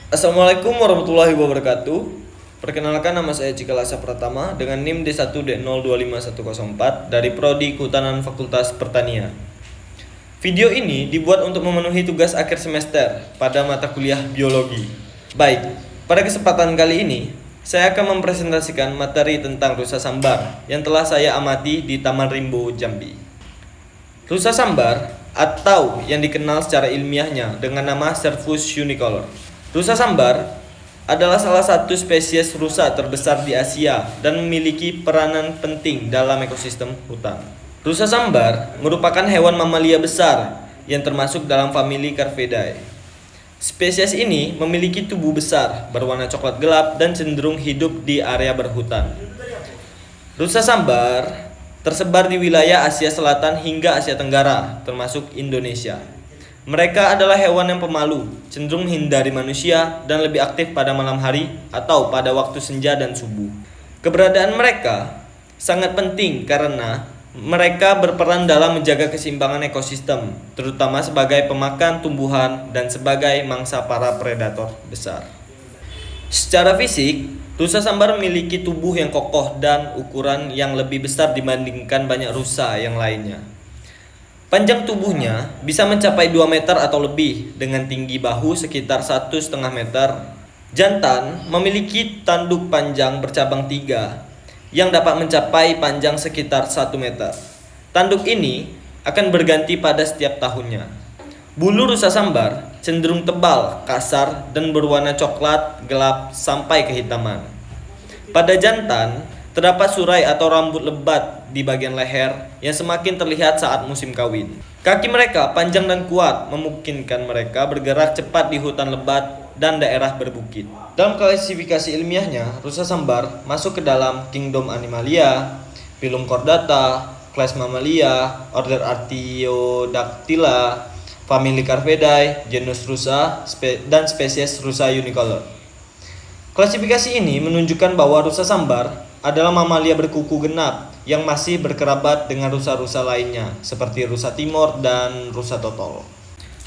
Assalamualaikum warahmatullahi wabarakatuh. Perkenalkan, nama saya Cika Lasa Pratama dengan NIM D1D025104 dari Prodi Kehutanan Fakultas Pertanian. Video ini dibuat untuk memenuhi tugas akhir semester pada mata kuliah biologi. Baik, pada kesempatan kali ini saya akan mempresentasikan materi tentang rusa sambar yang telah saya amati di Taman Rimbo, Jambi. Rusa sambar atau yang dikenal secara ilmiahnya dengan nama Cervus unicolor. Rusa sambar adalah salah satu spesies rusa terbesar di Asia dan memiliki peranan penting dalam ekosistem hutan. Rusa sambar merupakan hewan mamalia besar yang termasuk dalam famili Carpidae. Spesies ini memiliki tubuh besar, berwarna coklat gelap dan cenderung hidup di area berhutan. Rusa sambar tersebar di wilayah Asia Selatan hingga Asia Tenggara, termasuk Indonesia. Mereka adalah hewan yang pemalu, cenderung menghindari manusia, dan lebih aktif pada malam hari atau pada waktu senja dan subuh. Keberadaan mereka sangat penting karena mereka berperan dalam menjaga keseimbangan ekosistem, terutama sebagai pemakan tumbuhan dan sebagai mangsa para predator besar. Secara fisik, rusa sambar memiliki tubuh yang kokoh dan ukuran yang lebih besar dibandingkan banyak rusa yang lainnya. Panjang tubuhnya bisa mencapai 2 meter atau lebih dengan tinggi bahu sekitar 1,5 meter. Jantan memiliki tanduk panjang bercabang 3 yang dapat mencapai panjang sekitar 1 meter. Tanduk ini akan berganti pada setiap tahunnya. Bulu rusa sambar cenderung tebal, kasar, dan berwarna coklat gelap sampai kehitaman. Pada jantan, terdapat surai atau rambut lebat di bagian leher yang semakin terlihat saat musim kawin. Kaki mereka panjang dan kuat, memungkinkan mereka bergerak cepat di hutan lebat dan daerah berbukit. Dalam klasifikasi ilmiahnya, rusa sambar masuk ke dalam kingdom Animalia, phylum Chordata, kelas Mammalia, order Artiodactyla, famili Carpidae, genus rusa, dan spesies rusa unicolor. Klasifikasi ini menunjukkan bahwa rusa sambar adalah mamalia berkuku genap yang masih berkerabat dengan rusa-rusa lainnya seperti rusa timor dan rusa totol.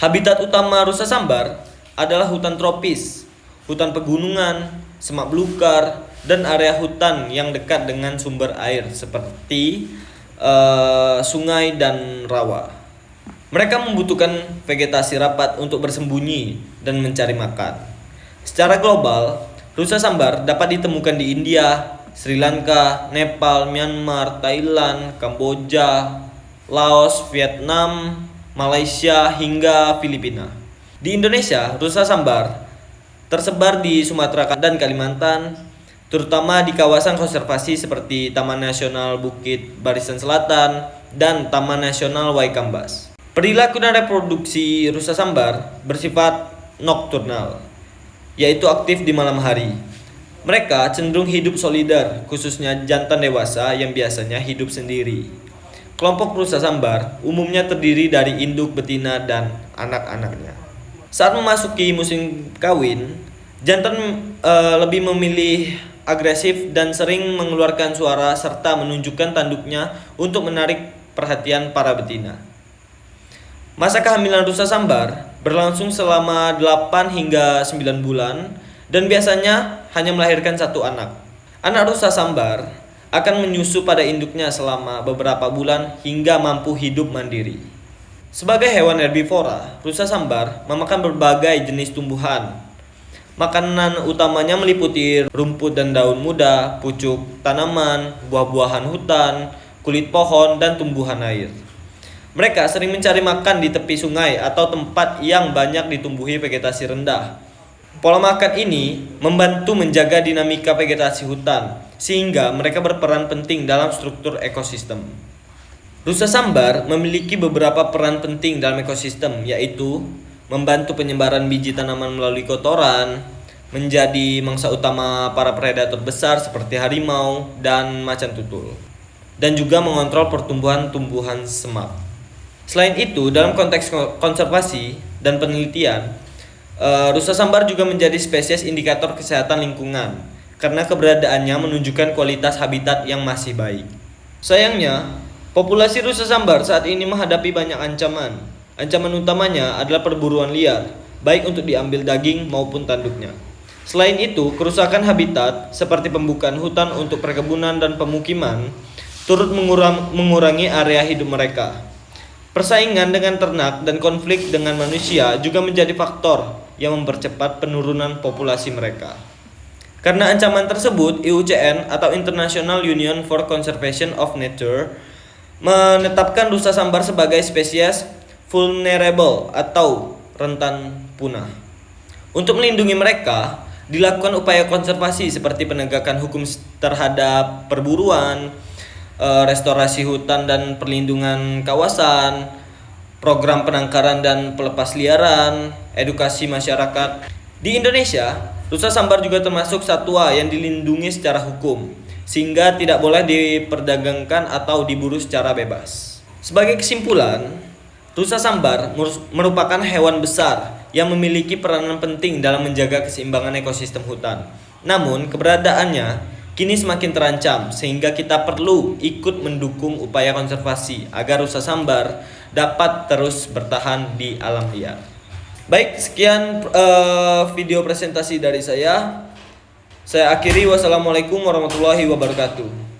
Habitat utama rusa sambar adalah hutan tropis, hutan pegunungan, semak belukar, dan area hutan yang dekat dengan sumber air seperti sungai dan rawa. Mereka membutuhkan vegetasi rapat untuk bersembunyi dan mencari makan. Secara global, rusa sambar dapat ditemukan di India, Sri Lanka, Nepal, Myanmar, Thailand, Kamboja, Laos, Vietnam, Malaysia, hingga Filipina. Di Indonesia, rusa sambar tersebar di Sumatera dan Kalimantan, terutama di kawasan konservasi seperti Taman Nasional Bukit Barisan Selatan dan Taman Nasional Waikambas. Perilaku dan reproduksi rusa sambar bersifat nokturnal, yaitu aktif di malam hari. Mereka cenderung hidup solider, khususnya jantan dewasa yang biasanya hidup sendiri. Kelompok rusa sambar umumnya terdiri dari induk, betina, dan anak-anaknya. Saat memasuki musim kawin, jantan lebih memilih agresif dan sering mengeluarkan suara serta menunjukkan tanduknya untuk menarik perhatian para betina. Masa kehamilan rusa sambar berlangsung selama 8 hingga 9 bulan dan biasanya hanya melahirkan 1 anak. Anak rusa sambar akan menyusu pada induknya selama beberapa bulan hingga mampu hidup mandiri. Sebagai hewan herbivora, rusa sambar memakan berbagai jenis tumbuhan. Makanan utamanya meliputi rumput dan daun muda, pucuk tanaman, buah-buahan hutan, kulit pohon, dan tumbuhan air. Mereka sering mencari makan di tepi sungai atau tempat yang banyak ditumbuhi vegetasi rendah. Pola makan ini membantu menjaga dinamika vegetasi hutan, sehingga mereka berperan penting dalam struktur ekosistem. Rusa sambar memiliki beberapa peran penting dalam ekosistem, yaitu membantu penyebaran biji tanaman melalui kotoran, menjadi mangsa utama para predator besar seperti harimau dan macan tutul, dan juga mengontrol pertumbuhan tumbuhan semak. Selain itu, dalam konteks konservasi dan penelitian, rusa sambar juga menjadi spesies indikator kesehatan lingkungan karena keberadaannya menunjukkan kualitas habitat yang masih baik. Sayangnya, populasi rusa sambar saat ini menghadapi banyak ancaman. Ancaman utamanya adalah perburuan liar, baik untuk diambil daging maupun tanduknya. Selain itu, kerusakan habitat seperti pembukaan hutan untuk perkebunan dan pemukiman turut mengurangi area hidup mereka. Persaingan dengan ternak dan konflik dengan manusia juga menjadi faktor yang mempercepat penurunan populasi mereka. Karena ancaman tersebut, IUCN atau International Union for Conservation of Nature menetapkan rusa sambar sebagai spesies vulnerable atau rentan punah. Untuk melindungi mereka, dilakukan upaya konservasi seperti penegakan hukum terhadap perburuan, restorasi hutan dan perlindungan kawasan, program penangkaran dan pelepas liaran, edukasi masyarakat. Di Indonesia, rusa sambar juga termasuk satwa yang dilindungi secara hukum, sehingga tidak boleh diperdagangkan atau diburu secara bebas. Sebagai kesimpulan, rusa sambar merupakan hewan besar yang memiliki peranan penting dalam menjaga keseimbangan ekosistem hutan. Namun, keberadaannya kini semakin terancam, sehingga kita perlu ikut mendukung upaya konservasi agar rusa sambar dapat terus bertahan di alam liar. Baik, sekian video presentasi dari saya. Saya akhiri, wassalamualaikum warahmatullahi wabarakatuh.